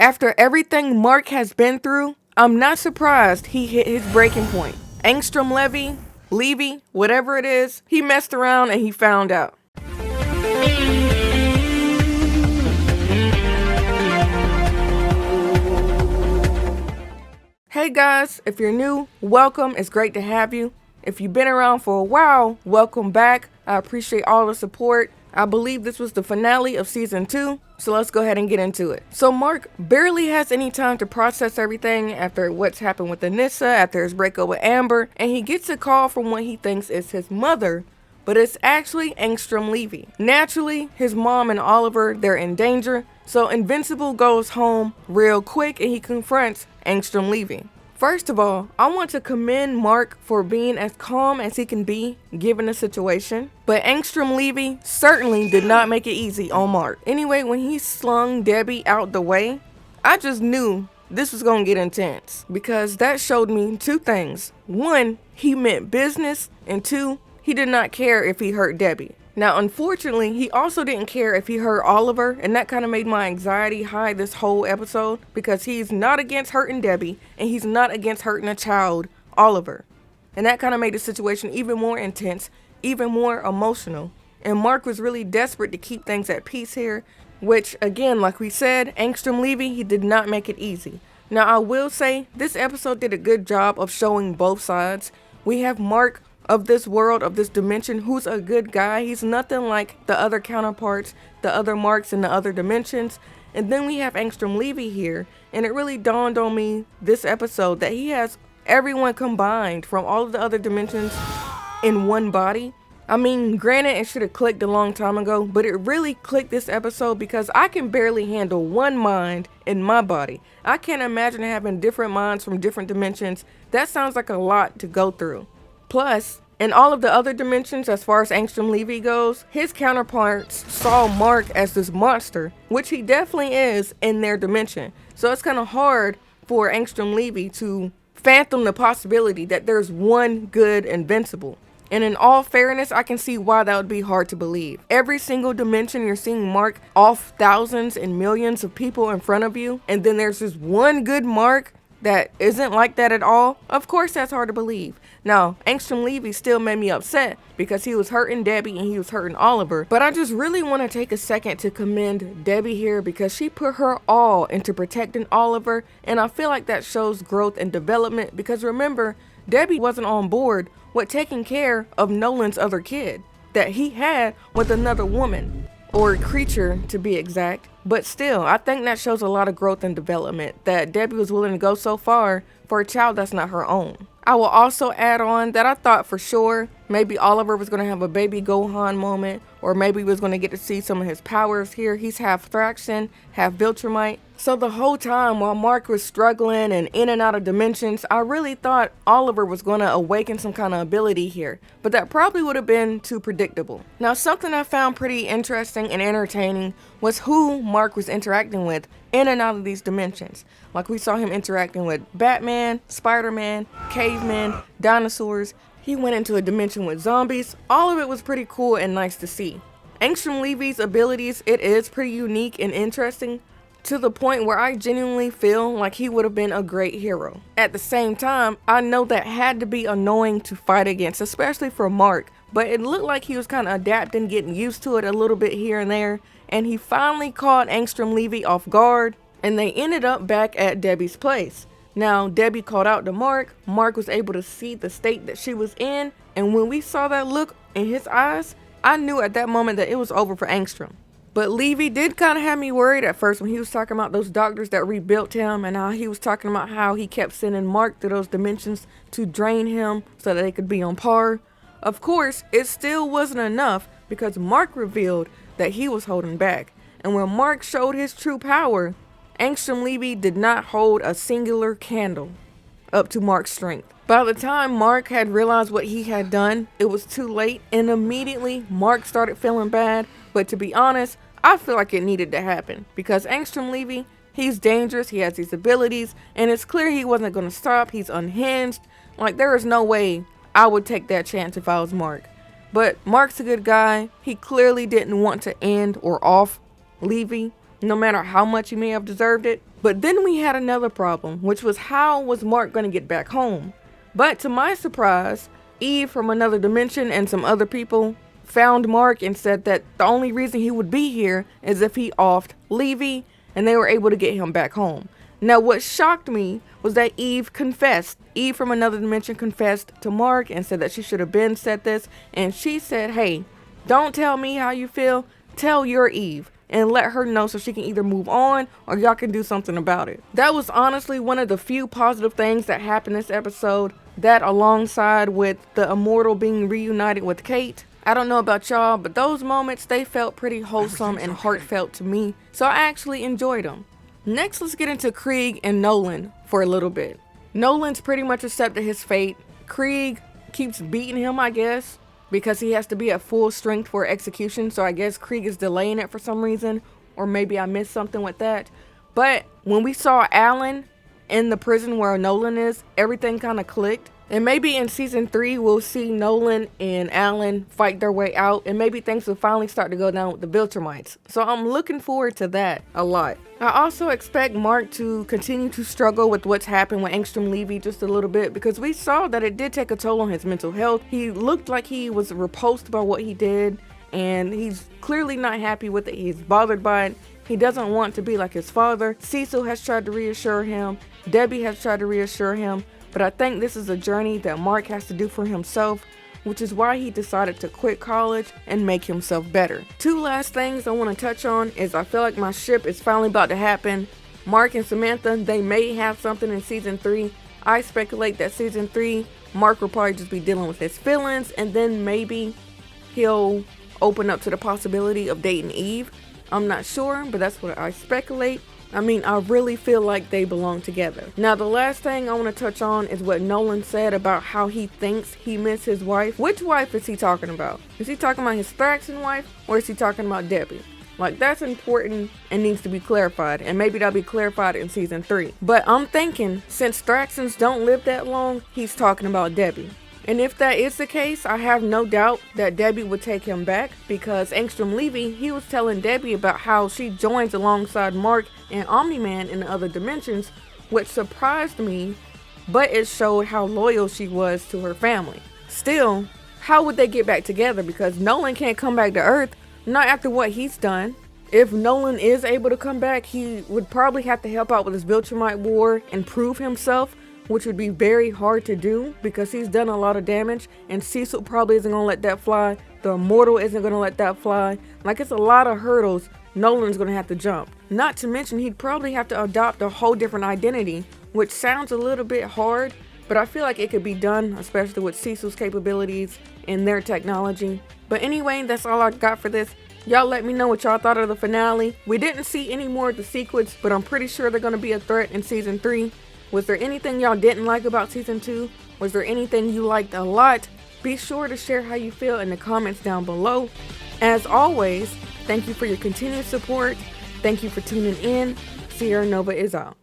After everything Mark has been through, I'm not surprised he hit his breaking point. Angstrom Levy, whatever it is, he messed around and he found out. Hey guys, if you're new, welcome. It's great to have you. If you've been around for a while, welcome back. I appreciate all the support. I believe this was the finale of season 2, so let's go ahead and get into it. So Mark barely has any time to process everything after what's happened with Anissa, after his breakup with Amber, and he gets a call from what he thinks is his mother, but it's actually Angstrom Levy. Naturally, his mom and Oliver, they're in danger, so Invincible goes home real quick and he confronts Angstrom Levy. First of all, I want to commend Mark for being as calm as he can be given the situation, but Angstrom Levy certainly did not make it easy on Mark. Anyway, when he slung Debbie out the way, I just knew this was gonna get intense because that showed me two things. One, he meant business, and two, he did not care if he hurt Debbie. Now, unfortunately, he also didn't care if he hurt Oliver, and that kind of made my anxiety high this whole episode because he's not against hurting Debbie, and he's not against hurting a child, Oliver. And that kind of made the situation even more intense, even more emotional. And Mark was really desperate to keep things at peace here, which, again, like we said, Angstrom Levy, he did not make it easy. Now, I will say, this episode did a good job of showing both sides. We have Mark of this world, of this dimension, who's a good guy. He's nothing like the other counterparts, the other Marks in the other dimensions. And then we have Angstrom Levy here, and it really dawned on me this episode that he has everyone combined from all of the other dimensions in one body. I mean, granted, it should have clicked a long time ago, but it really clicked this episode because I can barely handle one mind in my body. I can't imagine having different minds from different dimensions. That sounds like a lot to go through. Plus, in all of the other dimensions, as far as Angstrom Levy goes, his counterparts saw Mark as this monster, which he definitely is in their dimension. So it's kind of hard for Angstrom Levy to fathom the possibility that there's one good Invincible. And in all fairness, I can see why that would be hard to believe. Every single dimension, you're seeing Mark off thousands and millions of people in front of you, and then there's this one good Mark that isn't like that at all. Of course, that's hard to believe. Now, Angstrom Levy still made me upset because he was hurting Debbie and he was hurting Oliver. But I just really want to take a second to commend Debbie here because she put her all into protecting Oliver. And I feel like that shows growth and development because remember, Debbie wasn't on board with taking care of Nolan's other kid that he had with another woman, or creature to be exact. But still, I think that shows a lot of growth and development that Debbie was willing to go so far for a child that's not her own. I will also add on that I thought for sure maybe Oliver was going to have a baby Gohan moment, or maybe he was going to get to see some of his powers here. He's half Thraxian, half Viltrumite. So the whole time while Mark was struggling and in and out of dimensions, I really thought Oliver was going to awaken some kind of ability here, but that probably would have been too predictable. Now, something I found pretty interesting and entertaining was who Mark was interacting with in and out of these dimensions. Like we saw him interacting with Batman, Spider-Man, cavemen, dinosaurs. He went into a dimension with zombies. All of it was pretty cool and nice to see. Angstrom Levy's abilities, it is pretty unique and interesting, to the point where I genuinely feel like he would have been a great hero. At the same time, I know that had to be annoying to fight against, especially for Mark, but it looked like he was kind of adapting, getting used to it a little bit here and there, and he finally caught Angstrom Levy off guard, and they ended up back at Debbie's place. Now, Debbie called out to Mark. Mark was able to see the state that she was in, and when we saw that look in his eyes, I knew at that moment that it was over for Angstrom. But Levy did kind of have me worried at first when he was talking about those doctors that rebuilt him, and how he was talking about how he kept sending Mark to those dimensions to drain him so that they could be on par. Of course, it still wasn't enough because Mark revealed that he was holding back. And when Mark showed his true power, Angstrom Levy did not hold a singular candle up to Mark's strength. By the time Mark had realized what he had done, it was too late, and immediately Mark started feeling bad. But to be honest, I feel like it needed to happen because Angstrom Levy, he's dangerous, he has these abilities, and it's clear he wasn't going to stop. He's unhinged. Like, there is no way I would take that chance if I was Mark. But Mark's a good guy. He clearly didn't want to end or off Levy, no matter how much he may have deserved it. But then we had another problem, which was how was Mark going to get back home? But to my surprise, Eve from another dimension and some other people found Mark and said that the only reason he would be here is if he offed Levy, and they were able to get him back home. Now what shocked me was that Eve confessed. Eve from another dimension confessed to Mark and said that she should have been said this, and she said, hey, don't tell me how you feel, tell your Eve. And let her know so she can either move on or y'all can do something about it. That was honestly one of the few positive things that happened this episode. That alongside with the Immortal being reunited with Kate. I don't know about y'all, but those moments, they felt pretty wholesome and heartfelt to me. So I actually enjoyed them. Next, let's get into Kregg and Nolan for a little bit. Nolan's pretty much accepted his fate. Kregg keeps beating him, I guess, because he has to be at full strength for execution. So I guess Kregg is delaying it for some reason, or maybe I missed something with that. But when we saw Allen in the prison where Nolan is, everything kind of clicked. And maybe in season 3, we'll see Nolan and Allen fight their way out, and maybe things will finally start to go down with the Viltrumites. So I'm looking forward to that a lot. I also expect Mark to continue to struggle with what's happened with Angstrom Levy just a little bit, because we saw that it did take a toll on his mental health. He looked like he was repulsed by what he did, and he's clearly not happy with it. He's bothered by it. He doesn't want to be like his father. Cecil has tried to reassure him. Debbie has tried to reassure him. But I think this is a journey that Mark has to do for himself, which is why he decided to quit college and make himself better. 2 last things I want to touch on is I feel like my ship is finally about to happen. Mark and Samantha, they may have something in season 3. I speculate that season 3, Mark will probably just be dealing with his feelings, and then maybe he'll open up to the possibility of dating Eve. I'm not sure, but that's what I speculate. I mean, I really feel like they belong together. Now, the last thing I want to touch on is what Nolan said about how he thinks he missed his wife. Which wife is he talking about? Is he talking about his Thraxan wife, or is he talking about Debbie? Like, that's important and needs to be clarified, and maybe that'll be clarified in season 3. But I'm thinking, since Thraxans don't live that long, he's talking about Debbie. And if that is the case, I have no doubt that Debbie would take him back, because Angstrom Levy, he was telling Debbie about how she joins alongside Mark and Omni-Man in the other dimensions, which surprised me, but it showed how loyal she was to her family. Still, how would they get back together? Because Nolan can't come back to Earth, not after what he's done. If Nolan is able to come back, he would probably have to help out with his Viltrumite war and prove himself, which would be very hard to do because he's done a lot of damage, and Cecil probably isn't gonna let that fly. The Immortal isn't gonna let that fly. Like, it's a lot of hurdles Nolan's gonna have to jump. Not to mention, he'd probably have to adopt a whole different identity, which sounds a little bit hard, but I feel like it could be done, especially with Cecil's capabilities and their technology. But anyway, that's all I got for this. Y'all let me know what y'all thought of the finale. We didn't see any more of the sequence, but I'm pretty sure they're gonna be a threat in season 3. Was there anything y'all didn't like about season 2? Was there anything you liked a lot? Be sure to share how you feel in the comments down below. As always, thank you for your continued support. Thank you for tuning in. SierraNovaa is out.